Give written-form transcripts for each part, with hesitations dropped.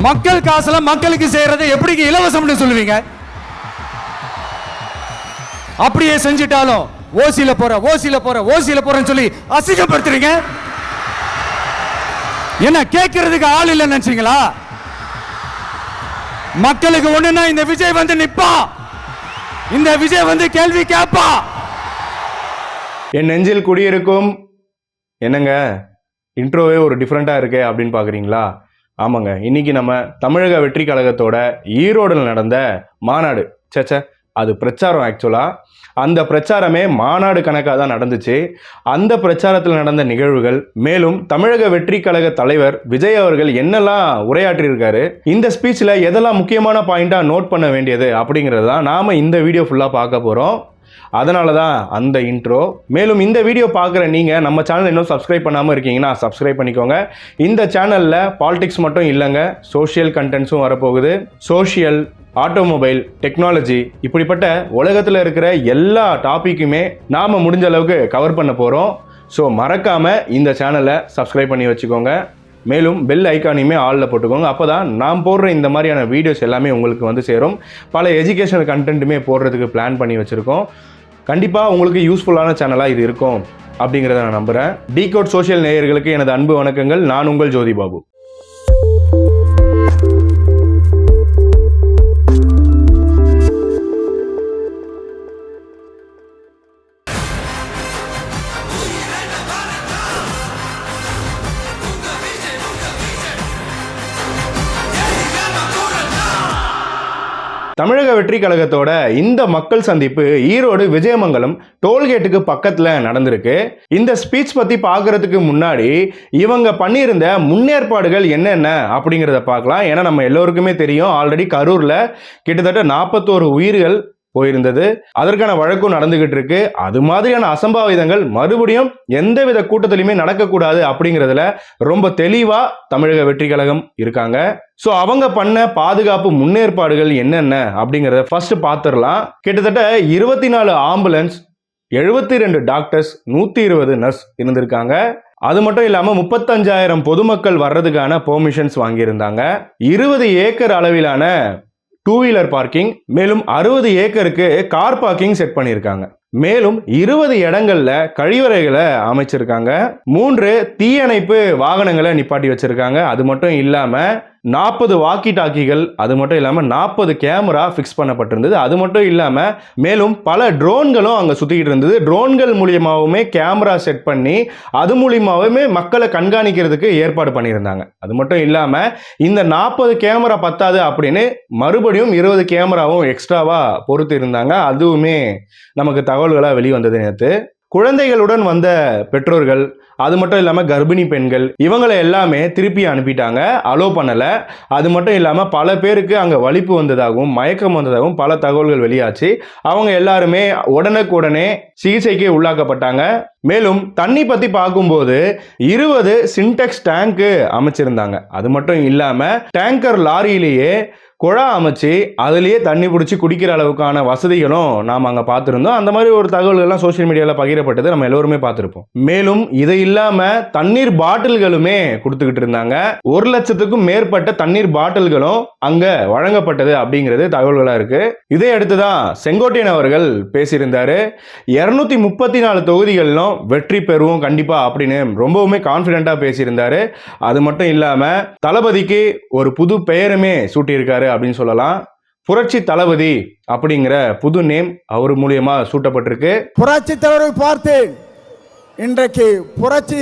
மக்கள் காசுல மக்களுக்கு செய்யறதை எப்படி இலவசம்னு சொல்லுவீங்க? அப்படியே செஞ்சிட்டாலும் ஓசியில போறேன்னு சொல்லி அசிங்கப்படுத்துறீங்க. என்ன கேட்கறதுக்கு ஆள் இல்லைன்னு நினைச்சீங்களா? மக்களுக்கு ஒண்ணுன்னா இந்த விஜய் வந்து நிப்பா, இந்த விஜய் வந்து கேள்வி கேட்பா. என் நெஞ்சில் குடியிருக்கும் என்னங்க இன்ட்ரோவே ஒரு டிஃப்ரெண்டா இருக்கே அப்படின்னு பாக்குறீங்களா? ஆமாங்க, இன்னைக்கு நம்ம தமிழக வெற்றி கழகத்தோட ஈரோடில் நடந்த மாநாடு, சேச்சே அது பிரச்சாரம். ஆக்சுவலா அந்த பிரச்சாரமே மாநாடு கணக்காக தான் நடந்துச்சு. அந்த பிரச்சாரத்தில் நடந்த நிகழ்வுகள், மேலும் தமிழக வெற்றி கழக தலைவர் விஜய் அவர்கள் என்னெல்லாம் உரையாற்றியிருக்காரு, இந்த ஸ்பீச்சில் எதெல்லாம் முக்கியமான பாயிண்டாக நோட் பண்ண வேண்டியது அப்படிங்கிறது தான் நாம் இந்த வீடியோ ஃபுல்லாக பார்க்க போகிறோம். அதனால தான் அந்த இன்ட்ரோ. மேலும் இந்த வீடியோ பார்க்குற நீங்கள் நம்ம சேனல் இன்னும் சப்ஸ்கிரைப் பண்ணாமல் இருக்கீங்கன்னா சப்ஸ்கிரைப் பண்ணிக்கோங்க. இந்த சேனலில் பாலிடிக்ஸ் மட்டும் இல்லைங்க, சோஷியல் கண்டென்ட்ஸும் வரப்போகுது. சோஷியல், ஆட்டோமொபைல், டெக்னாலஜி, இப்படிப்பட்ட உலகத்தில் இருக்கிற எல்லா டாப்பிக்குமே நாம் முடிஞ்ச அளவுக்கு கவர் பண்ண போகிறோம். ஸோ மறக்காமல் இந்த சேனலை சப்ஸ்கிரைப் பண்ணி வச்சுக்கோங்க. மேலும் பெல் ஐக்கானையுமே ஆளில் போட்டுக்கோங்க. அப்போ தான் நான் போடுற இந்த மாதிரியான வீடியோஸ் எல்லாமே உங்களுக்கு வந்து சேரும். பல எஜுகேஷனல் கண்டென்ட்டுமே போடுறதுக்கு பிளான் பண்ணி வச்சுருக்கோம். கண்டிப்பாக உங்களுக்கு யூஸ்ஃபுல்லான சேனலாக இது இருக்கும் அப்படிங்கிறத நான் நம்புகிறேன். டிகோட் சோஷியல் நேயர்களுக்கு எனது அன்பு வணக்கங்கள். நான் உங்கள் ஜோதி பாபு. தமிழக வெற்றி கழகத்தோட இந்த மக்கள் சந்திப்பு ஈரோடு விஜயமங்கலம் டோல்கேட்டுக்கு பக்கத்துல நடந்திருக்கு. இந்த ஸ்பீச் பத்தி பார்க்கறதுக்கு முன்னாடி இவங்க பண்ணியிருந்த முன்னேற்பாடுகள் என்னென்ன அப்படிங்கிறத பார்க்கலாம். ஏன்னா நம்ம எல்லோருக்குமே தெரியும், ஆல்ரெடி கரூர்ல கிட்டத்தட்ட 41 உயிர்கள் போயிருந்தது. அதற்கான வழக்கும் நடந்துகிட்டு இருக்கு. அது மாதிரியான அசம்பாவிதங்கள் மறுபடியும் எந்தவித கூட்டத்திலுமே நடக்கக்கூடாது அப்படிங்கிறதுல ரொம்ப தெளிவா தமிழக வெற்றி கழகம் இருக்காங்க. ஸோ அவங்க பண்ண பாதுகாப்பு முன்னேற்பாடுகள் என்னென்ன அப்படிங்கிறத ஃபர்ஸ்ட் பார்த்துடலாம். கிட்டத்தட்ட 24 ஆம்புலன்ஸ், 72 டாக்டர்ஸ், 120 நர்ஸ் இருந்திருக்காங்க. அது மட்டும் இல்லாமல் 35,000 பொதுமக்கள் வர்றதுக்கான பெர்மிஷன்ஸ் வாங்கியிருந்தாங்க. 20 ஏக்கர் அளவிலான 2 வீலர் பார்க்கிங், மேலும் 60 ஏக்கருக்கு கார் பார்க்கிங் செட் பண்ணியிருக்காங்க. மேலும் 20 இடங்கள்ல கழிவறைகளை அமைச்சிருக்காங்க. 3 தீயணைப்பு வாகனங்களை நிப்பாட்டி வச்சிருக்காங்க. அது மட்டும் இல்லாம 40 வாக்கி டாக்கிகள், அது மட்டும் இல்லாம 40 கேமரா ஃபிக்ஸ் பண்ணப்பட்டிருந்தது. அது மட்டும் இல்லாம மேலும் பல ட்ரோன்களும் அங்க சுத்திக்கிட்டு இருந்தது. ட்ரோன்கள் மூலியமாவுமே கேமரா செட் பண்ணி அது மூலியமாவுமே மக்களை கண்காணிக்கிறதுக்கு ஏற்பாடு பண்ணியிருந்தாங்க. அது மட்டும் இல்லாம இந்த 40 கேமரா பத்தாது அப்படின்னு மறுபடியும் 20 கேமராவும் எக்ஸ்ட்ராவா பொறுத்து இருந்தாங்க. அதுவுமே நமக்கு தகவல்களாக வெளிவந்தது நேற்று. குழந்தைகளுடன் வந்த பெற்றோர்கள், அது மட்டும் இல்லாமல் கர்ப்பிணி பெண்கள், இவங்களை எல்லாமே திருப்பி அனுப்பிட்டாங்க, அலோ பண்ணல. அது மட்டும் இல்லாமல் பல பேருக்கு அங்கே வலிப்பு வந்ததாகவும் மயக்கம் வந்ததாகவும் பல தகவல்கள் வெளியாச்சு. அவங்க எல்லாருமே உடனுக்குடனே சிகிச்சைக்கு உள்ளாக்கப்பட்டாங்க. மேலும் தண்ணி பற்றி பார்க்கும்போது 20 சின்டெக்ஸ் டேங்கு அமைச்சிருந்தாங்க. அது மட்டும் இல்லாமல் டேங்கர் லாரியிலேயே குழா அமைச்சு அதுலேயே தண்ணி பிடிச்சி குடிக்கிற அளவுக்கான வசதிகளும் நாம் அங்கே பார்த்துருந்தோம். அந்த மாதிரி ஒரு தகவல்கள்லாம் சோஷியல் மீடியாவில் பகிரப்பட்டது நம்ம எல்லோருமே பார்த்துருப்போம். மேலும் இது இல்லாமல் தண்ணீர் பாட்டில்களுமே கொடுத்துக்கிட்டு இருந்தாங்க. 1 லட்சத்துக்கும் மேற்பட்ட தண்ணீர் பாட்டில்களும் அங்கே வழங்கப்பட்டது அப்படிங்கிறது தகவல்களாக இருக்கு. இதை அடுத்து தான் செங்கோட்டையன் அவர்கள் பேசியிருந்தாரு. 234 தொகுதிகளிலும் வெற்றி பெறுவோம் கண்டிப்பா அப்படின்னு ரொம்பவுமே கான்ஃபிடென்ட்டாக பேசியிருந்தாரு. அது மட்டும் இல்லாமல் தளபதிக்கு ஒரு புது பெயருமே சூட்டியிருக்காரு அப்படின்னு சொல்லலாம். புரட்சி தளபதி அப்படிங்கிற புது நேம் அவர் மூலியமா சூட்டப்பட்டிருக்கு. புரட்சி தலைவரை பார்த்தேன், இன்றைக்கு புரட்சி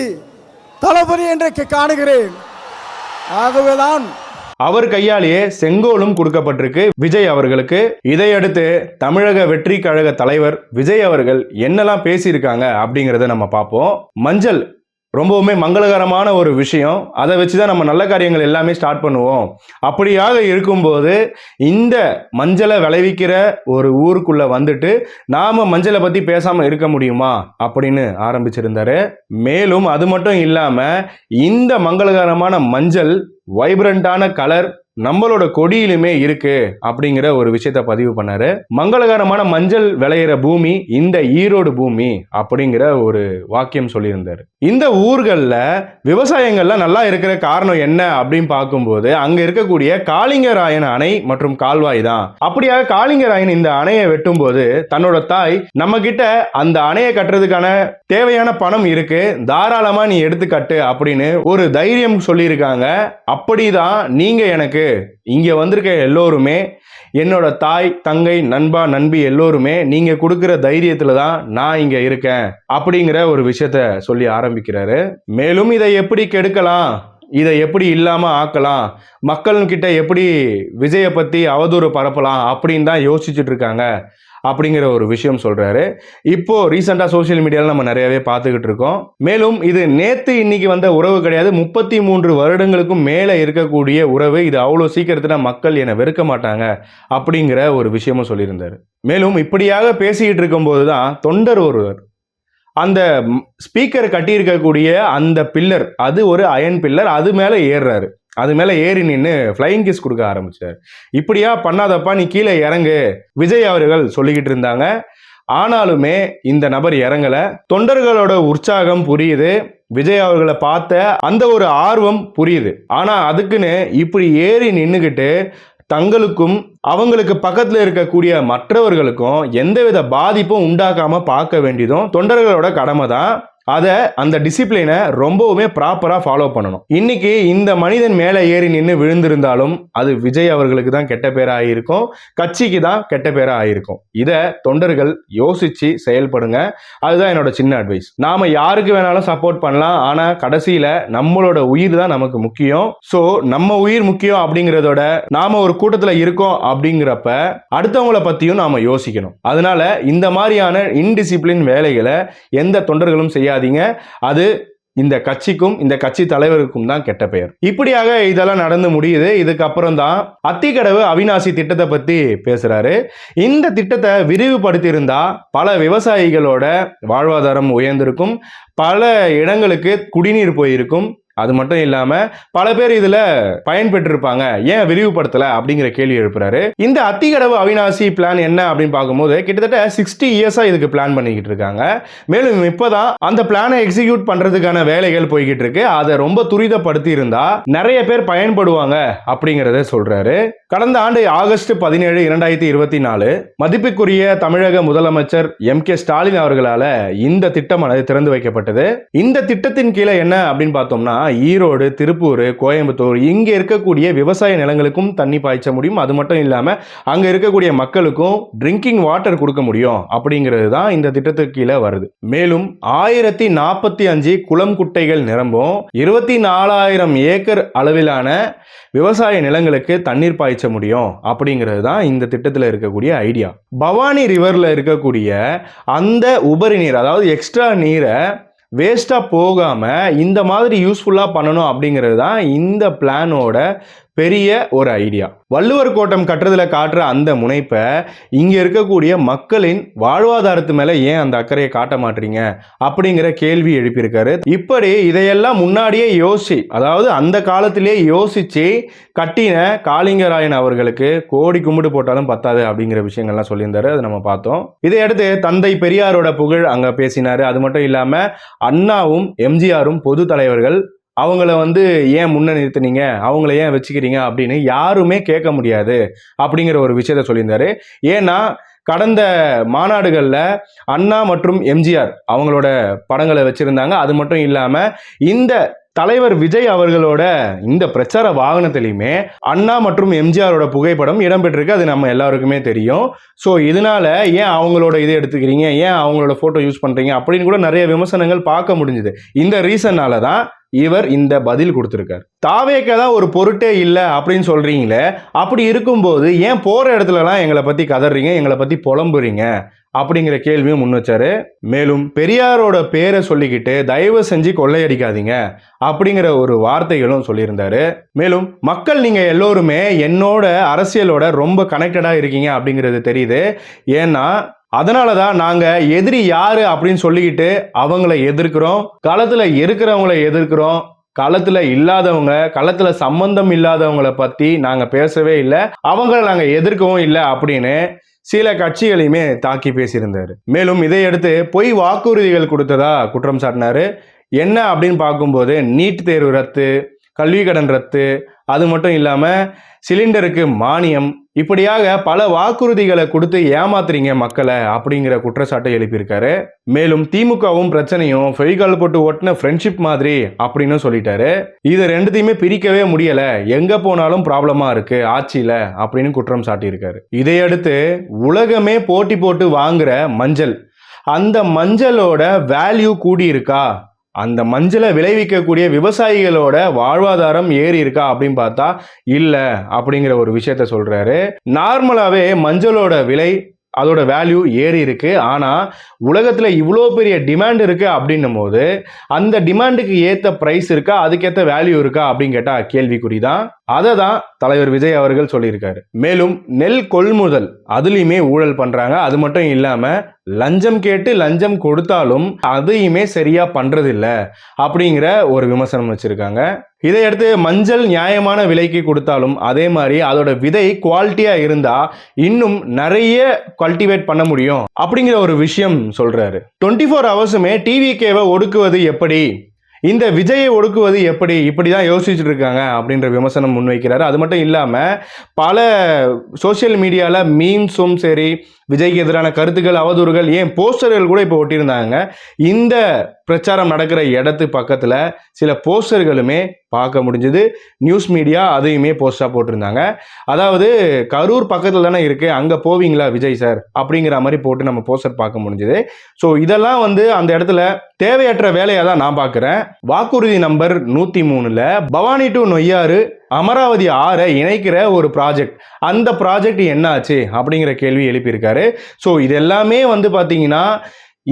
தளபதி இன்றைக்கு காணுகிறேன். ஆகவேதான் அவர் கையாலேயே செங்கோலும் கொடுக்கப்பட்டிருக்கு விஜய் அவர்களுக்கு. இதையடுத்து தமிழக வெற்றி கழக தலைவர் விஜய் அவர்கள் என்னெல்லாம் பேசியிருக்காங்க அப்படிங்கிறத நம்ம பார்ப்போம். மஞ்சள் ரொம்பவுமே மங்களகரமான ஒரு விஷயம். அதை வச்சு தான் நம்ம நல்ல காரியங்கள் எல்லாமே ஸ்டார்ட் பண்ணுவோம். அப்படியாக இருக்கும்போது இந்த மஞ்சளை விளைவிக்கிற ஒரு ஊருக்குள்ள வந்துட்டு நாம மஞ்சளை பத்தி பேசாம இருக்க முடியுமா அப்படின்னு ஆரம்பிச்சிருந்தாரு. மேலும் அது மட்டும் இல்லாம இந்த மங்களகரமான மஞ்சள் வைப்ரண்டான கலர் நம்மளோட கொடியிலுமே இருக்கு அப்படிங்கிற ஒரு விஷயத்த பதிவு பண்ணாரு. மங்களகரமான மஞ்சள் விளையிற பூமி இந்த ஈரோடு பூமி அப்படிங்கிற ஒரு வாக்கியம் சொல்லியிருந்தாரு. இந்த ஊர்கள்ல விவசாயங்கள்லாம் நல்லா இருக்கிற காரணம் என்ன அப்படின்னு பார்க்கும்போது அங்க இருக்கக்கூடிய காளிங்கராயன் அணை மற்றும் கால்வாய் தான். அப்படியாக காளிங்கராயன் இந்த அணையை வெட்டும் போது தன்னோட தாய் நம்ம கிட்ட அந்த அணையை கட்டுறதுக்கான தேவையான பணம் இருக்கு, தாராளமா நீ எடுத்து கட்டு அப்படின்னு ஒரு தைரியம் சொல்லியிருக்காங்க. அப்படிதான் நீங்க எனக்கு இங்க வந்திருக்க எல்லோருமே, என்னோட தாய் தங்கை நண்பா நண்பி எல்லோருமே நீங்க கொடுக்கிற தைரியத்துல தான் நான் இங்க இருக்கேன் அப்படிங்கிற ஒரு விஷயத்த சொல்லி ஆரம்பிக்கிறாரு. மேலும் இதை எப்படி கெடுக்கலாம், இதை எப்படி இல்லாம ஆக்கலாம், மக்கள்கிட்ட எப்படி விஜயை பத்தி அவதூறு பரப்பலாம் அப்படின்னு தான் யோசிச்சுட்டு இருக்காங்க அப்படிங்கிற ஒரு விஷயம் சொல்றாரு. இப்போ ரீசெண்டா சோசியல் மீடியாவில் நம்ம நிறையவே பார்த்துக்கிட்டு இருக்கோம். மேலும் இது நேத்து இன்னைக்கு வந்த உறவு கிடையாது, 33 வருடங்களுக்கும் மேல இருக்கக்கூடிய உறவு. இது அவ்வளோ சீக்கிரத்துல மக்கள் என்னை வெறுக்க மாட்டாங்க அப்படிங்கிற ஒரு விஷயமும் சொல்லியிருந்தாரு. மேலும் இப்படியாக பேசிக்கிட்டு இருக்கும்போது தான் தொண்டர் ஒருவர் அந்த ஸ்பீக்கர் கட்டியிருக்கக்கூடிய அந்த பில்லர், அது ஒரு அயன் பில்லர், அது மேல ஏறுறாரு. அது மேல ஏறி நின்று ஃப்ளைங் கிஸ் கொடுக்க ஆரம்பிச்சார். இப்படியா பண்ணாதப்பா, நீ கீழே இறங்கு விஜய் அவர்கள் சொல்லிக்கிட்டு இருந்தாங்க. ஆனாலுமே இந்த நபர் இறங்கல. தொண்டர்களோட உற்சாகம் புரியுது, விஜய் அவர்களை பார்த்த அந்த ஒரு ஆர்வம் புரியுது. ஆனா அதுக்குன்னு இப்படி ஏறி நின்னுகிட்டு தங்களுக்கும் அவங்களுக்கு பக்கத்துல இருக்கக்கூடிய மற்றவர்களுக்கும் எந்தவித பாதிப்பும் உண்டாக்காம பார்க்க வேண்டியதும் தொண்டர்களோட கடமை தான். அதை அந்த டிசிப்ளினை ரொம்பவுமே ப்ராப்பராக ஃபாலோ பண்ணணும். இன்னைக்கு இந்த மனிதன் மேலே ஏறி நின்று விழுந்திருந்தாலும் அது விஜய் அவர்களுக்கு தான் கெட்ட பேராக ஆகியிருக்கும், கட்சிக்கு தான் கெட்ட பேராக ஆகியிருக்கும். இதை தொண்டர்கள் யோசிச்சு செயல்படுங்க. அதுதான் என்னோட சின்ன அட்வைஸ். நாம யாருக்கு வேணாலும் சப்போர்ட் பண்ணலாம், ஆனால் கடைசியில் நம்மளோட உயிர் தான் நமக்கு முக்கியம். ஸோ நம்ம உயிர் முக்கியம் அப்படிங்கிறதோட நாம ஒரு கூட்டத்தில் இருக்கோம் அப்படிங்கிறப்ப அடுத்தவங்களை பற்றியும் நாம யோசிக்கணும். அதனால இந்த மாதிரியான இன்டிசிப்ளின் வேலைகளை எந்த தொண்டர்களும் செய்ய அது இந்த கட்சிக்கும் இந்த கட்சி தலைவருக்கும் தான் கெட்ட பெயர். இப்படியாக இதெல்லாம் நடந்து முடியுது. இதுக்கப்புறம் தான் அத்திக்கடவு அவிநாசி திட்டத்தை பத்தி பேசுறாரு. இந்த திட்டத்தை விரிவுபடுத்தி இருந்தா பல விவசாயிகளோட வாழ்வாதாரம் உயர்ந்திருக்கும், பல இடங்களுக்கு குடிநீர் போயிருக்கும். அது மட்டும் இல்லாம பல பேர் இதுல பயன்பெற்றிருப்பாங்க, ஏன் விரிவுபடுத்தல அப்படிங்கிற கேள்வி எழுப்புறாரு. இந்த அத்திக்கடவு அவிநாசி பிளான் என்ன அப்படின்னு பார்க்கும்போது கிட்டத்தட்ட 60 இயர்ஸா இதுக்கு பிளான் பண்ணிக்கிட்டு இருக்காங்க. மேலும் இப்பதான் அந்த பிளானை எக்ஸிக்யூட் பண்றதுக்கான வேலைகள் போய்கிட்டு இருக்கு. அதை ரொம்ப துரிதப்படுத்தி இருந்தா நிறைய பேர் பயன்படுவாங்க அப்படிங்கறத சொல்றாரு. கடந்த ஆண்டு ஆகஸ்ட் 17, 2024 மதிப்புக்குரிய தமிழக முதலமைச்சர் MK ஸ்டாலின் அவர்களால இந்த திட்டமானது திறந்து வைக்கப்பட்டது. இந்த திட்டத்தின் கீழே என்ன அப்படின்னு பார்த்தோம்னா ஈரோடு, திருப்பூர், கோயம்புத்தூர் இங்க இருக்கக்கூடிய விவசாய நிலங்களுக்கும் தண்ணி பாய்ச்ச முடியும். அது மட்டும் இல்லாம அங்க இருக்கக்கூடிய மக்களுக்கும் ட்ரிங்கிங் வாட்டர் கொடுக்க முடியும் அப்படிங்கிறது தான் இந்த திட்டத்துக்கு கீழே வருது. மேலும் 1045 குளம் குட்டைகள் நிரம்பும், 24,000 ஏக்கர் அளவிலான விவசாய நிலங்களுக்கு தண்ணீர் பாய்ச்ச முடியும் அப்படிங்கிறது தான் இந்த திட்டத்தில் இருக்கக்கூடிய ஐடியா. பவானி ரிவர்ல இருக்கக்கூடிய அந்த உபரி நீர், அதாவது எக்ஸ்ட்ரா நீரை வேஸ்டா போகாம இந்த மாதிரி யூஸ்ஃபுல்லா பண்ணணும் அப்படிங்கிறது தான் இந்த பிளானோட பெரிய ஒரு ஐடியா. வள்ளுவர் கோட்டம் கட்டுறதுல காட்டுற அந்த முனைப்பை இங்க இருக்கக்கூடிய மக்களின் வாழ்வாதாரத்து மேல ஏன் அந்த அக்கறையை காட்ட மாட்டீங்க அப்படிங்கிற கேள்வி எழுப்பியிருக்காரு. இப்படி இதையெல்லாம் முன்னாடியே யோசிச்சு, அதாவது அந்த காலத்திலேயே யோசிச்சு கட்டின காளிங்கராயன் அவர்களுக்கு கோடி கும்பிடு போட்டாலும் பத்தாது அப்படிங்கிற விஷயங்கள்லாம் சொல்லியிருந்தாரு. அது நம்ம பார்த்தோம். இதையடுத்து தந்தை பெரியாரோட புகழ் அங்க பேசினாரு. அது மட்டும் இல்லாம அண்ணாவும் MGRம் பொது தலைவர்கள், அவங்கள ஏன் முன்ன நிறுத்தினீங்க, அவங்கள ஏன் வச்சுக்கிறீங்க அப்படின்னு யாருமே கேட்க முடியாது அப்படிங்கிற ஒரு விஷயத்த சொல்லியிருந்தாரு. ஏன்னா கடந்த மாநாடுகளில் அண்ணா மற்றும் MGR அவங்களோட படங்களை வச்சிருந்தாங்க. அது மட்டும் இல்லாம இந்த தலைவர் விஜய் அவர்களோட இந்த பிரச்சார வாகனத்திலையுமே அண்ணா மற்றும் MGRோட புகைப்படம் இடம்பெற்றிருக்கு. அது நம்ம எல்லாருக்குமே தெரியும். ஸோ இதனால ஏன் அவங்களோட இதை எடுத்துக்கிறீங்க, ஏன் அவங்களோட போட்டோ யூஸ் பண்றீங்க அப்படின்னு கூட நிறைய விமர்சனங்கள் பார்க்க முடிஞ்சுது. இந்த ரீசன்னால தான் இவர் இந்த பதில் கொடுத்திருக்காரு. தாவேக்கா தான் ஒரு பொருட்டே இல்லை அப்படின்னு சொல்றீங்களே, அப்படி இருக்கும்போது ஏன் போற இடத்துலலாம் எங்களை பத்தி கதறீங்க, எங்களை பத்தி புலம்புறீங்க அப்படிங்கிற கேள்வியும் முன் வச்சாரு. மேலும் பெரியாரோட பேரை சொல்லிக்கிட்டு தயவு செஞ்சு கொள்ளையடிக்காதீங்க அப்படிங்கிற ஒரு வார்த்தைகளும் சொல்லியிருந்தாரு. மேலும் மக்கள் நீங்க எல்லோருமே என்னோட அரசியலோட ரொம்ப கனெக்டடா இருக்கீங்க அப்படிங்கிறது தெரியுது. ஏன்னா அதனாலதான் நாங்க எதிரி யாரு அப்படின்னு சொல்லிக்கிட்டு அவங்கள எதிர்க்கிறோம், களத்துல இருக்கிறவங்கள எதிர்க்கிறோம், களத்துல இல்லாதவங்க, களத்துல சம்பந்தம் இல்லாதவங்களை பத்தி நாங்க பேசவே இல்லை, அவங்கள நாங்க எதிர்க்கவும் இல்லை அப்படின்னு சில கட்சிகளையுமே தாக்கி பேசியிருந்தாரு. மேலும் இதையடுத்து பொய் வாக்குறுதிகள் கொடுத்ததா குற்றம் சாட்டினாரு. என்ன அப்படின்னு பார்க்கும்போது நீட் தேர்வு ரத்து, கல்வி கடன் ரத்து, அது மட்டும் இல்லாம சிலிண்டருக்கு மானியம், இப்படியாக பல வாக்குறுதிகளை கொடுத்து ஏமாத்துறீங்க மக்களை அப்படிங்கிற குற்றச்சாட்டை எழுப்பியிருக்காரு. மேலும் திமுகவும் பிரச்சனையும் ஃபெவிகால் போட்டு ஓட்டின ஃப்ரெண்ட்ஷிப் மாதிரி அப்படின்னு சொல்லிட்டாரு. இது ரெண்டுத்தையுமே பிரிக்கவே முடியல, எங்க போனாலும் ப்ராப்ளமா இருக்கு ஆட்சியில அப்படின்னு குற்றம் சாட்டியிருக்காரு. இதையடுத்து உலகமே போட்டி போட்டு வாங்குற மஞ்சள், அந்த மஞ்சளோட வேல்யூ கூடி இருக்கா, அந்த மஞ்சளை விளைவிக்கக்கூடிய விவசாயிகளோட வாழ்வாதாரம் ஏறி இருக்கா அப்படின்னு பார்த்தா இல்ல அப்படிங்கிற ஒரு விஷயத்த சொல்றாரு. நார்மலாவே மஞ்சளோட விலை, அதோட வேல்யூ ஏறி இருக்கு. ஆனா உலகத்துல இவ்வளோ பெரிய டிமாண்ட் இருக்கு அப்படின்னும் போது அந்த டிமாண்டுக்கு ஏத்த பிரைஸ் இருக்கா, அதுக்கேற்ற வேல்யூ இருக்கா அப்படின்னு கேட்டா கேள்விக்குறிதான். அதை தான் தலைவர் விஜய் அவர்கள் சொல்லியிருக்காரு. மேலும் நெல் கொள்முதல் அதுலயுமே ஊழல் பண்றாங்க. அது மட்டும் இல்லாம லஞ்சம் கேட்டு லஞ்சம் கொடுத்தாலும் அதையுமே சரியா பண்றதில்ல அப்படிங்கிற ஒரு விமர்சனம் வச்சிருக்காங்க. இதையடுத்து மஞ்சள் நியாயமான விலைக்கு கொடுத்தாலும் அதே மாதிரி அதோட விதை குவாலிட்டியா இருந்தா இன்னும் நிறைய கல்டிவேட் பண்ண முடியும் அப்படிங்கிற ஒரு விஷயம் சொல்றாரு. 24 ஹவர்ஸுமே டிவிகேவை ஒடுக்குவது எப்படி, இந்த விஜயை ஒடுக்குவது எப்படி, இப்படிதான் யோசிச்சுட்டு இருக்காங்க அப்படின்ற விமர்சனம் முன்வைக்கிறாரு. அது மட்டும் இல்லாம பல சோசியல் மீடியால மீம்ஸும் சரி, விஜய்க்கு எதிரான கருத்துக்கள், அவதூறுகள், ஏன் போஸ்டர்கள் கூட இப்போ ஒட்டியிருந்தாங்க. இந்த பிரச்சாரம் நடக்கிற இடத்து பக்கத்துல சில போஸ்டர்களுமே பார்க்க முடிஞ்சது. நியூஸ் மீடியா அதையுமே போஸ்டா போட்டிருந்தாங்க. அதாவது கரூர் பக்கத்துல தானே இருக்கு, அங்க போவீங்களா விஜய் சார் அப்படிங்கிற மாதிரி போட்டு நம்ம போஸ்டர் பார்க்க முடிஞ்சது. ஸோ இதெல்லாம் அந்த இடத்துல தேவையற்ற வேலையா தான் நான் பார்க்கிறேன். வாக்குறுதி நம்பர் 103ல பவானி டு நொய்யாறு அமராவதி 6 இணைக்கிற ஒரு ப்ராஜெக்ட், அந்த ப்ராஜெக்ட் என்ன ஆச்சு அப்படிங்கிற கேள்வி எழுப்பியிருக்காரு. ஸோ இது எல்லாமே பார்த்தீங்கன்னா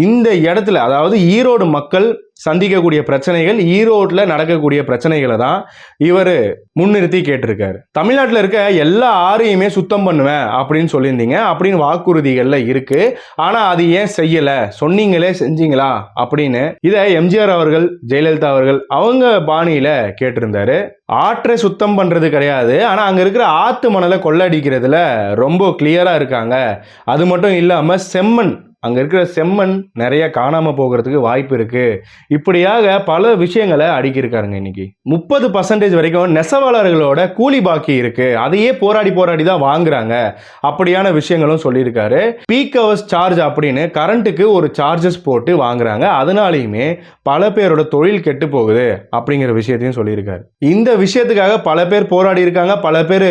இந்த இடத்துல, அதாவது ஈரோடு மக்கள் சந்திக்கக்கூடிய பிரச்சனைகள், ஈரோட்டில் நடக்கக்கூடிய பிரச்சனைகளை தான் இவர் முன்னிறுத்தி கேட்டிருக்காரு. தமிழ்நாட்டில் இருக்க எல்லா ஆறையுமே சுத்தம் பண்ணுவேன் அப்படின்னு சொல்லியிருந்தீங்க அப்படின்னு வாக்குறுதிகளில் இருக்கு. ஆனால் அது ஏன் செய்யலை, சொன்னீங்களே செஞ்சீங்களா அப்படின்னு இதை எம்ஜிஆர் அவர்கள், ஜெயலலிதா அவர்கள் அவங்க பாணியில் கேட்டிருந்தாரு. ஆற்றை சுத்தம் பண்ணுறது கிடையாது, ஆனால் அங்கே இருக்கிற ஆற்று மணலை கொள்ளடிக்கிறதுல ரொம்ப கிளியராக இருக்காங்க. அது மட்டும் இல்லாமல் செம்மண், அங்கே இருக்கிற செம்மண் நிறைய காணாமல் போகிறதுக்கு வாய்ப்பு இருக்கு. இப்படியாக பல விஷயங்களை அடிக்கிருக்காருங்க. இன்னைக்கு 30% வரைக்கும் நெசவாளர்களோட கூலி பாக்கி இருக்கு, அதையே போராடி தான் வாங்குறாங்க அப்படியான விஷயங்களும் சொல்லியிருக்காரு. பீக் ஹவர்ஸ் சார்ஜ் அப்படின்னு கரண்ட்டுக்கு ஒரு சார்ஜஸ் போட்டு வாங்குறாங்க, அதனாலையுமே பல பேரோட தொழில் கெட்டு போகுது அப்படிங்கிற விஷயத்தையும் சொல்லியிருக்காரு. இந்த விஷயத்துக்காக பல பேர் போராடி இருக்காங்க, பல பேர்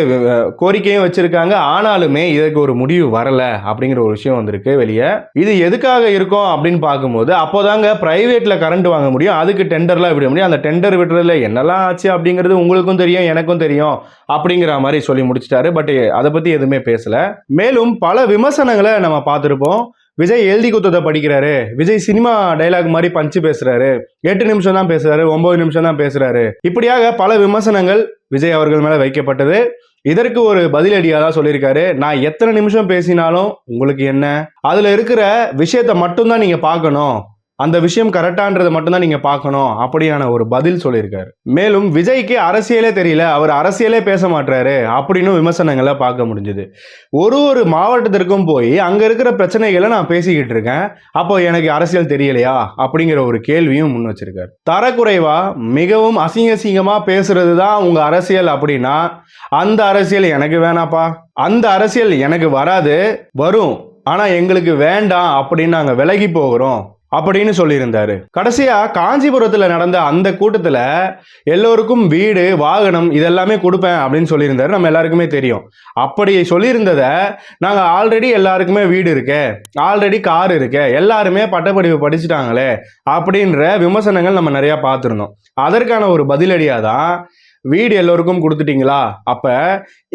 கோரிக்கையும் வச்சிருக்காங்க. ஆனாலுமே இதற்கு ஒரு முடிவு வரல அப்படிங்கிற ஒரு விஷயம் வந்திருக்கு வெளியே. இது எதுக்காக இருக்கும் அப்படின்னு பார்க்கும்போது அப்போதாங்க பிரைவேட்ல கரண்ட் வாங்க முடியும், அதுக்கு டெண்டர்லாம் விட முடியும். அந்த டெண்டர் விடுறதுல என்னெல்லாம் ஆச்சு அப்படிங்கிறது உங்களுக்கும் தெரியும், எனக்கும் தெரியும் அப்படிங்கிற மாதிரி சொல்லி முடிச்சிட்டாரு. பட் அதை பத்தி எதுவுமே பேசல. மேலும் பல விமர்சனங்களை நம்ம பார்த்துருப்போம். விஜய் எழுதி குத்தத்தை படிக்கிறாரு, விஜய் சினிமா டைலாக் மாதிரி பஞ்சு பேசுறாரு, 8 நிமிஷம் தான் பேசுறாரு, 9 நிமிஷம் தான் பேசுறாரு, இப்படியாக பல விமர்சனங்கள் விஜய் அவர்கள் மேல வைக்கப்பட்டது. இதற்கு ஒரு பதிலடியாக தான் சொல்லியிருக்காரு. நான் எத்தனை நிமிஷம் பேசினாலும் உங்களுக்கு என்ன, அதுல இருக்கிற விஷயத்தை மட்டும்தான் நீங்க பார்க்கணும், அந்த விஷயம் கரெக்டான்றதை மட்டும்தான் நீங்க பார்க்கணும் அப்படியான ஒரு பதில் சொல்லியிருக்காரு. மேலும் விஜய்க்கு அரசியலே தெரியல, அவர் அரசியலே பேச மாட்டாரு அப்படின்னு விமர்சனங்களை பார்க்க முடிஞ்சது. ஒரு மாவட்டத்திற்கும் போய் அங்க இருக்கிற பிரச்சனைகளை நான் பேசிக்கிட்டு இருக்கேன், அப்போ எனக்கு அரசியல் தெரியலையா அப்படிங்கிற ஒரு கேள்வியும் முன் வச்சிருக்காரு. தரக்குறைவா மிகவும் அசிங்கமா பேசுறது தான் உங்க அரசியல் அப்படின்னா அந்த அரசியல் எனக்கு வேணாப்பா, அந்த அரசியல் எனக்கு வராது, வரும் ஆனா எங்களுக்கு வேண்டாம் அப்படின்னு நாங்க விலகி போகிறோம் அப்படின்னு சொல்லியிருந்தாரு. கடைசியா காஞ்சிபுரத்துல நடந்த அந்த கூட்டத்துல எல்லோருக்கும் வீடு, வாகனம் இதெல்லாமே கொடுப்பேன் அப்படின்னு சொல்லியிருந்தாரு. நம்ம எல்லாருக்குமே தெரியும். அப்படி சொல்லியிருந்தத நாங்க ஆல்ரெடி எல்லாருக்குமே வீடு இருக்கு, ஆல்ரெடி கார் இருக்கு, எல்லாருமே பட்டப்படிப்பு படிச்சுட்டாங்களே அப்படின்ற விமர்சனங்கள் நம்ம நிறைய பார்த்துருந்தோம். அதற்கான ஒரு பதிலடியா தான் வீடு எல்லோருக்கும் கொடுத்துட்டீங்களா, அப்ப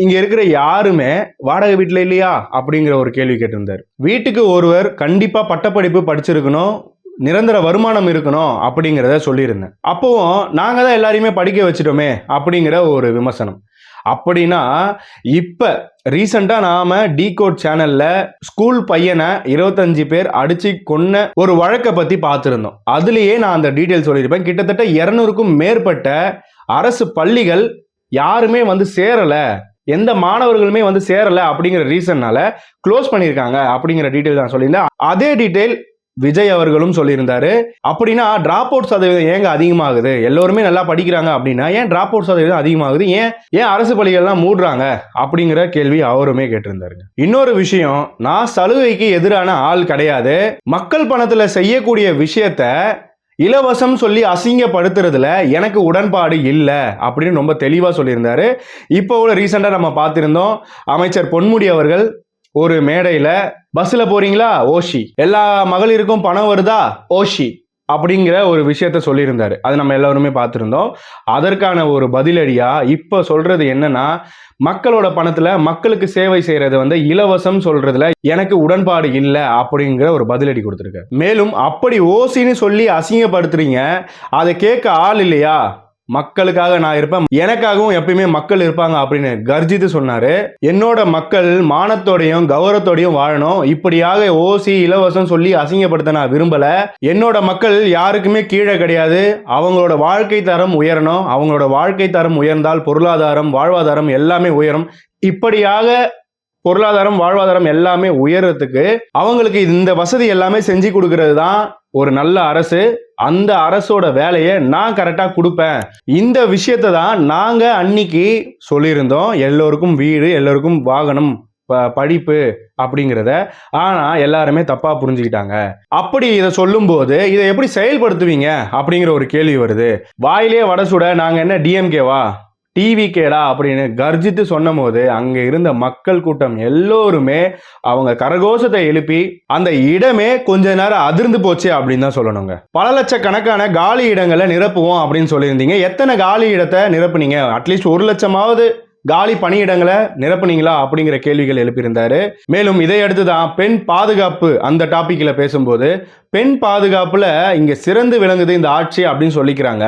இங்க இருக்கிற யாருமே வாடகை வீட்டுல இல்லையா அப்படிங்கிற ஒரு கேள்வி கேட்டிருந்தார். வீட்டுக்கு ஒருவர் கண்டிப்பா பட்டப்படிப்பு படிச்சிருக்கணும், நிரந்தர வருமானம் இருக்கணும் அப்படிங்கிறத சொல்லியிருந்தேன். அப்பவும் நாங்க தான் எல்லாரையுமே படிக்க வச்சிட்டோமே அப்படிங்கிற ஒரு விமர்சனம். அப்படின்னா இப்ப ரீசெண்டா நாம டிகோட் சேனல்ல ஸ்கூல் பையனை 25 பேர் அடிச்சு கொன்ன ஒரு வழக்கை பத்தி பார்த்திருந்தோம். அதுலயே நான் அந்த டீடைல் சொல்லியிருப்பேன். கிட்டத்தட்ட 200க்கும் மேற்பட்ட அரசு பள்ளிகள் யாருமே வந்து சேரல, எந்த மாணவர்களுமே வந்து சேரல அப்படிங்கிற ரீசன்னால க்ளோஸ் பண்ணியிருக்காங்க அப்படிங்கிற டீடைல் தான் சொல்லியிருந்தேன். அதே டீடைல் விஜய் அவர்களும் சொல்லியிருந்தாரு. அப்படின்னா டிராப் அவுட் சதவீதம் ஏங்க அதிகமாகுது? எல்லோருமே நல்லா படிக்கிறாங்க அப்படின்னா ஏன் டிராப் அவுட் சதவீதம் அதிகமாகுது? ஏன் அரசு பள்ளிகள்லாம் மூடுறாங்க அப்படிங்கிற கேள்வி அவருமே கேட்டிருந்தாருங்க. இன்னொரு விஷயம், நான் சலுகைக்கு எதிரான ஆள் கிடையாது. மக்கள் பணத்துல செய்யக்கூடிய விஷயத்த இலவசம் சொல்லி அசிங்கப்படுத்துறதுல எனக்கு உடன்பாடு இல்லை அப்படின்னு ரொம்ப தெளிவா சொல்லியிருந்தாரு. இப்போ ரீசெண்டா நம்ம பார்த்திருந்தோம், அமைச்சர் பொன்முடி அவர்கள் ஒரு மேடையில பஸ்ல போறீங்களா ஓஷி, எல்லா மகளிருக்கும் பணம் வருதா ஓஷி அப்படிங்கிற ஒரு விஷயத்த சொல்லியிருந்தாரு. அது நம்ம எல்லாருமே பார்த்திருந்தோம். அதற்கான ஒரு பதிலடியா இப்ப சொல்றது என்னன்னா, மக்களோட பணத்துல மக்களுக்கு சேவை செய்யறது வந்து இலவசம் சொல்றதுல எனக்கு உடன்பாடு இல்லை அப்படிங்கிற ஒரு பதிலடி கொடுத்திருக்காரு. மேலும் அப்படி ஓசின்னு சொல்லி அசிங்கப்படுத்துறீங்க, அதை கேட்க ஆள் இல்லையா? மக்களுக்காக நான் இருப்பேன், எனக்காகவும் எப்பயுமே மக்கள் இருப்பாங்க அப்படின்னு கர்ஜித்து சொன்னாரு. என்னோட மக்கள் மானத்தோடையும் கௌரவத்தோடையும் வாழணும், இப்படியாக ஓசி இலவசம் சொல்லி அசிங்கப்படுத்த நான் விரும்பல. என்னோட மக்கள் யாருக்குமே கீழே கிடையாது, அவங்களோட வாழ்க்கை தரம் உயரணும், அவங்களோட வாழ்க்கை தரம் உயர்ந்தால் பொருளாதாரம் வாழ்வாதாரம் எல்லாமே உயரும். இப்படியாக பொருளாதாரம் வாழ்வாதாரம் எல்லாமே உயர்றதுக்கு அவங்களுக்கு இந்த வசதி எல்லாமே செஞ்சு கொடுக்கறது தான் ஒரு நல்ல அரசு. அந்த அரசோட வேலையை நான் கரெக்டா கொடுப்பேன். இந்த விஷயத்தை தான் நாங்க அன்னைக்கு சொல்லியிருந்தோம், எல்லோருக்கும் வீடு, எல்லோருக்கும் வாகனம், படிப்பு அப்படிங்கிறத. ஆனா எல்லாருமே தப்பா புரிஞ்சுக்கிட்டாங்க. அப்படி இதை சொல்லும் போது இதை எப்படி செயல்படுத்துவீங்க அப்படிங்கிற ஒரு கேள்வி வருது. வாயிலே வடை சுட நாங்க என்ன டிஎம்கேவா டிவிகேடா அப்படின்னு கர்ஜித்து சொன்ன போது அங்க இருந்த மக்கள் கூட்டம் எல்லோருமே அவங்க கரகோஷத்தை எழுப்பி அந்த இடமே கொஞ்ச நேரம் அதிர்ந்து போச்சு அப்படின்னு தான் சொல்லணுங்க. பல லட்சக்கணக்கான காலி இடங்களை நிரப்புவோம் அப்படின்னு சொல்லியிருந்தீங்க. எத்தனை காலி இடத்தை நிரப்புனீங்க? அட்லீஸ்ட் 1 லட்சமாவது காலி பணியிடங்களை நிரப்புனீங்களா அப்படிங்கிற கேள்விகள் எழுப்பியிருந்தாரு. மேலும் இதையடுத்து தான் பெண் பாதுகாப்பு அந்த டாபிக்ல பேசும்போது, பெண் பாதுகாப்புல இங்க சிறந்து விளங்குது இந்த ஆட்சி அப்படின்னு சொல்லிக்கிறாங்க.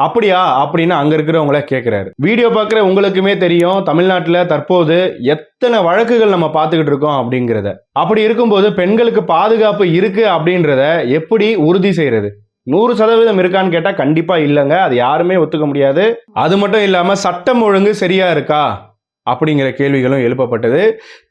அப்படியா அப்படின்னு அங்க இருக்கிறவங்கள கேட்கிறாரு. வீடியோ பார்க்குற உங்களுக்குமே தெரியும், தமிழ்நாட்டில் தற்போது எத்தனை வழக்குகள் நம்ம பார்த்துக்கிட்டு இருக்கோம் அப்படிங்கிறத. அப்படி இருக்கும்போது பெண்களுக்கு பாதுகாப்பு இருக்கு அப்படின்றத எப்படி உறுதி செய்யறது? 100% இருக்கான்னு கேட்டா கண்டிப்பா இல்லைங்க, அது யாருமே ஒத்துக்க முடியாது. அது மட்டும் இல்லாம சட்டம் ஒழுங்கு சரியா இருக்கா அப்படிங்கிற கேள்விகளும் எழுப்பப்பட்டது.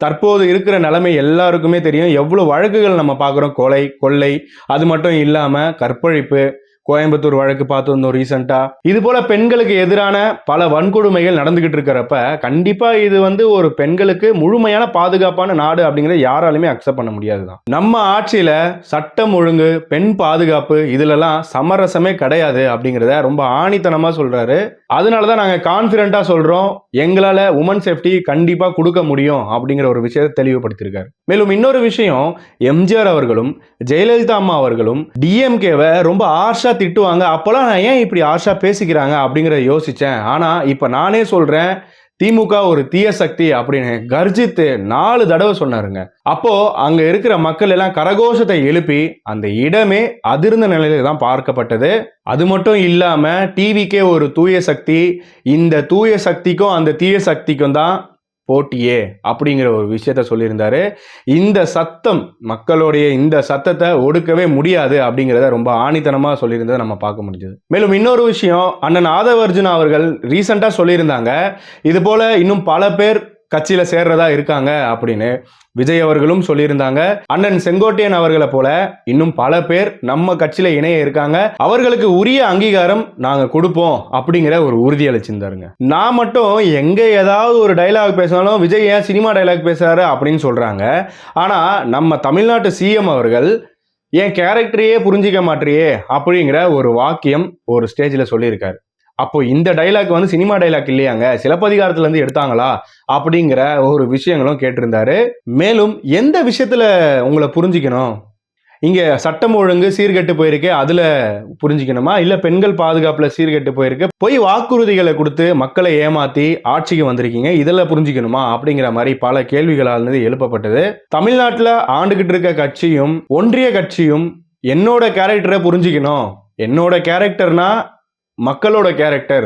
தற்போது இருக்கிற நிலைமை எல்லாருக்குமே தெரியும், எவ்வளவு வழக்குகள் நம்ம பார்க்குறோம். கொலை, கொள்ளை, அது மட்டும் இல்லாம கற்பழிப்பு, கோயம்புத்தூர் வழக்கு பார்த்து வந்தோம் ரீசெண்டா. இது போல பெண்களுக்கு எதிரான பல வன்கொடுமைகள் நடந்துகிட்டு இருக்கிறப்ப கண்டிப்பா இது வந்து ஒரு பெண்களுக்கு முழுமையான பாதுகாப்பான நாடு அப்படிங்கறத யாராலுமே அக்செப்ட் பண்ண முடியாதுதான். நம்ம ஆட்சியில சட்டம் ஒழுங்கு, பெண் பாதுகாப்பு இதுலலாம் சமரசமே கிடையாது அப்படிங்கிறத ரொம்ப ஆணித்தனமா சொல்றாரு. அதனாலதான் நாங்க கான்பிடண்டா சொல்றோம், எங்களால உமன் சேஃப்டி கண்டிப்பா கொடுக்க முடியும் அப்படிங்கிற ஒரு விஷயத்தை தெளிவுபடுத்தியிருக்காரு. மேலும் இன்னொரு விஷயம், எம்ஜிஆர் அவர்களும் ஜெயலலிதா அம்மா அவர்களும் டிஎம்கேவை ரொம்ப ஆர்ஷா திட்டுவாங்க. அப்போலாம் நான் ஏன் இப்படி ஆர்ஷா பேசிக்கிறாங்க அப்படிங்கிறத யோசிச்சேன். ஆனா இப்ப நானே சொல்றேன், திமுக ஒரு தீய சக்தி அப்படின்னு கர்ஜித்து 4 தடவை சொன்னாருங்க. அப்போ அங்க இருக்கிற மக்கள் எல்லாம் கரகோஷத்தை எழுப்பி அந்த இடமே அதிர்ந்த நிலையில தான் பார்க்கப்பட்டது. அது மட்டும் இல்லாம டிவிக்கே ஒரு தூய சக்தி, இந்த தூய சக்திக்கும் அந்த தீய சக்திக்கும் தான் போட்டியே அப்படிங்கிற ஒரு விஷயத்த சொல்லியிருந்தாரு. இந்த சத்தம், மக்களுடைய இந்த சத்தத்தை ஒடுக்கவே முடியாது அப்படிங்கிறத ரொம்ப ஆணித்தனமா சொல்லியிருந்ததை நம்ம பார்க்க முடிஞ்சது. மேலும் இன்னொரு விஷயம், அண்ணன் ஆதவர்ஜுனா அவர்கள் ரீசெண்டா சொல்லியிருந்தாங்க, இது போல இன்னும் பல பேர் கட்சியில சேர்றதா இருக்காங்க அப்படின்னு. விஜய் அவர்களும் சொல்லியிருந்தாங்க, அண்ணன் செங்கோட்டையன் அவர்களை போல இன்னும் பல பேர் நம்ம கட்சியில இணைய இருக்காங்க, அவர்களுக்கு உரிய அங்கீகாரம் நாங்க கொடுப்போம் அப்படிங்கிற ஒரு உறுதி அளிச்சிருந்தாருங்க. நான் மட்டும் எங்க ஏதாவது ஒரு டைலாக் பேசினாலும் விஜய் ஏன் சினிமா டைலாக் பேசுறாரு அப்படின்னு சொல்றாங்க. ஆனா நம்ம தமிழ்நாட்டு சிஎம் அவர்கள் என் கேரக்டரையே புரிஞ்சிக்க மாட்டியே அப்படிங்கிற ஒரு வாக்கியம் ஒரு ஸ்டேஜ்ல சொல்லியிருக்காரு. அப்போ இந்த டைலாக் வந்து சினிமா டைலாக் இல்லையாங்க, சிலப்பதிகாரத்துல இருந்து எடுத்தாங்களா அப்படிங்கிற ஒரு விஷயங்களும் கேட்டிருந்தாரு. மேலும் எந்த விஷயத்துல உங்களை புரிஞ்சுக்கணும், இங்க சட்டம் ஒழுங்கு சீர்கெட்டு போயிருக்கு அதுல புரிஞ்சுக்கணுமா, இல்ல பெண்கள் பாதுகாப்புல சீர்கெட்டு போயிருக்கு, போய் வாக்குறுதிகளை கொடுத்து மக்களை ஏமாத்தி ஆட்சிக்கு வந்திருக்கீங்க, இதெல்லாம் புரிஞ்சுக்கணுமா அப்படிங்கிற மாதிரி பல கேள்விகளானது எழுப்பப்பட்டது. தமிழ்நாட்டுல ஆண்டுகிட்டு இருக்க கட்சியும் ஒன்றிய கட்சியும் என்னோட கேரக்டரை புரிஞ்சுக்கணும், என்னோட கேரக்டர்னா மக்களோட கேரக்டர்,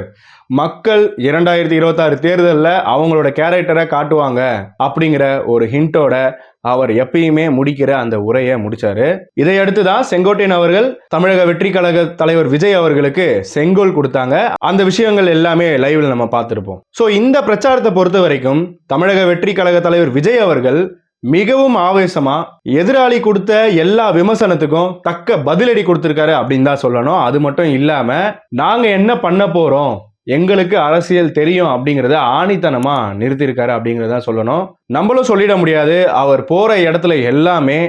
மக்கள் 2026 தேர்தலில் அவங்களோட கேரக்டரை காட்டுவாங்க அப்படிங்கிற ஒரு ஹிண்டோட அவர் எப்பயுமே முடிக்கிற அந்த உரையை முடிச்சாரு. இதையடுத்து தான் செங்கோட்டையன் அவர்கள் தமிழக வெற்றி கழக தலைவர் விஜய் அவர்களுக்கு செங்கோல் கொடுத்தாங்க. அந்த விஷயங்கள் எல்லாமே லைவ்ல நம்ம பார்த்திருப்போம். ஸோ இந்த பிரச்சாரத்தை பொறுத்த வரைக்கும் தமிழக வெற்றி கழக தலைவர் விஜய் அவர்கள் மிகவும் ஆவேசமா எதிராளி கொடுத்த எல்லா விமர்சனத்துக்கும் தக்க பதிலடி கொடுத்திருக்காரு அப்படின்னு தான் சொல்லணும். அது மட்டும் இல்லாம நாங்க என்ன பண்ண போறோம், எங்களுக்கு அரசியல் தெரியும் அப்படிங்கிறத ஆணித்தனமா நிறுத்தியிருக்காரு அப்படிங்கிறத சொல்லணும். நம்மளும் சொல்லிட முடியாது. அவர் போற இடத்துல எல்லாமே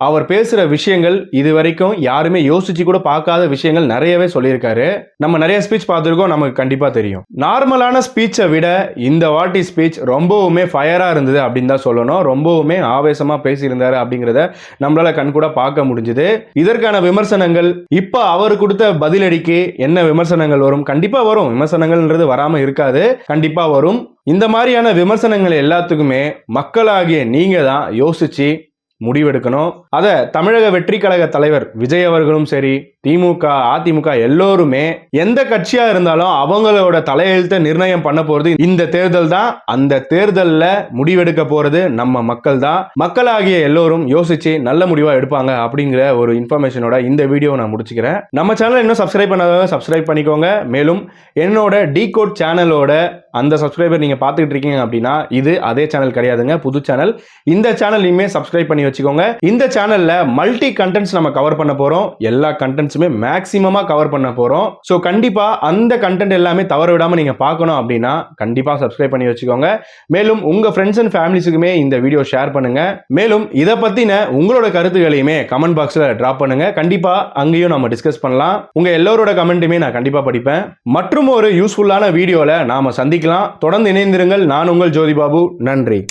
அவர் பேசுற விஷயங்கள் இது வரைக்கும் யாருமே யோசிச்சு கூட பார்க்காத விஷயங்கள் நிறையவே சொல்லியிருக்காரு. நம்ம நிறைய ஸ்பீச் பார்த்துருக்கோம், நமக்கு கண்டிப்பா தெரியும். நார்மலான ஸ்பீச்சை விட இந்த வாட்டி ஸ்பீச் ரொம்பவுமே ஃபயரா இருந்தது அப்படின்னு தான் சொல்லணும். ரொம்பவுமே ஆவேசமா பேசியிருந்தாரு அப்படிங்கிறத நம்மளால கண்கூட பார்க்க முடிஞ்சது. இதற்கான விமர்சனங்கள் இப்ப அவர் கொடுத்த பதிலடிக்கு என்ன விமர்சனங்கள் வரும்? கண்டிப்பா வரும். விமர்சனங்கள்ன்றது வராம இருக்காது, கண்டிப்பா வரும். இந்த மாதிரியான விமர்சனங்கள் எல்லாத்துக்குமே மக்களாகிய நீங்க தான் யோசிச்சு முடிவெடுக்கணும். அதை தமிழக வெற்றி கழக தலைவர் விஜய் அவர்களும் சரி, திமுக அதிமுக எல்லோருமே எந்த கட்சியா இருந்தாலும் அவங்களோட தலையெழுத்தை நிர்ணயம் பண்ண போறது இந்த தேர்தல் தான். அந்த தேர்தலில் முடிவெடுக்க போறது நம்ம மக்கள் தான். மக்களாகிய எல்லோரும் யோசிச்சு நல்ல முடிவா எடுப்பாங்க அப்படிங்கிற ஒரு இன்ஃபர்மேஷனோட இந்த வீடியோ நான் முடிச்சுக்கிறேன். நம்ம சேனல் இன்னும் சப்ஸ்கிரைப் பண்ணாதவங்க சப்ஸ்கிரைப் பண்ணிக்கோங்க. மேலும் என்னோட டிகோட் சேனலோட அந்த சப்ஸ்கிரைபர் நீங்க பார்த்துக்கிட்டு இருக்கீங்க அப்படின்னா இது அதே சேனல் கிடையாதுங்க, புது சேனல். இந்த சேனல்லையுமே சப்ஸ்கிரைப் பண்ணி வச்சுக்கோங்க. இந்த சேனல்ல மல்டி கண்டென்ட்ஸ் நம்ம கவர் பண்ண போறோம். எல்லா கண்டென்ட்ஸுமே மேக்ஸிமமா கவர் பண்ண போறோம். ஸோ கண்டிப்பா அந்த கண்டென்ட் எல்லாமே தவற விடாம நீங்க பார்க்கணும் அப்படின்னா கண்டிப்பா சப்ஸ்கிரைப் பண்ணி வச்சுக்கோங்க. மேலும் உங்க ஃப்ரெண்ட்ஸ் அண்ட் ஃபேமிலிஸுக்குமே இந்த வீடியோ ஷேர் பண்ணுங்க. மேலும் இதை பத்தின உங்களோட கருத்துக்களையுமே கமெண்ட் பாக்ஸ்ல டிராப் பண்ணுங்க. கண்டிப்பா அங்கேயும் நம்ம டிஸ்கஸ் பண்ணலாம். உங்க எல்லாரோட கமெண்ட்டுமே நான் கண்டிப்பா படிப்பேன். மற்றும் ஒரு யூஸ்ஃபுல்லான வீடியோல நாம சந்திக்கலாம். தொடர்ந்து இணைந்திருங்கள். நான் உங்கள் ஜோதி பாபு. நன்றி.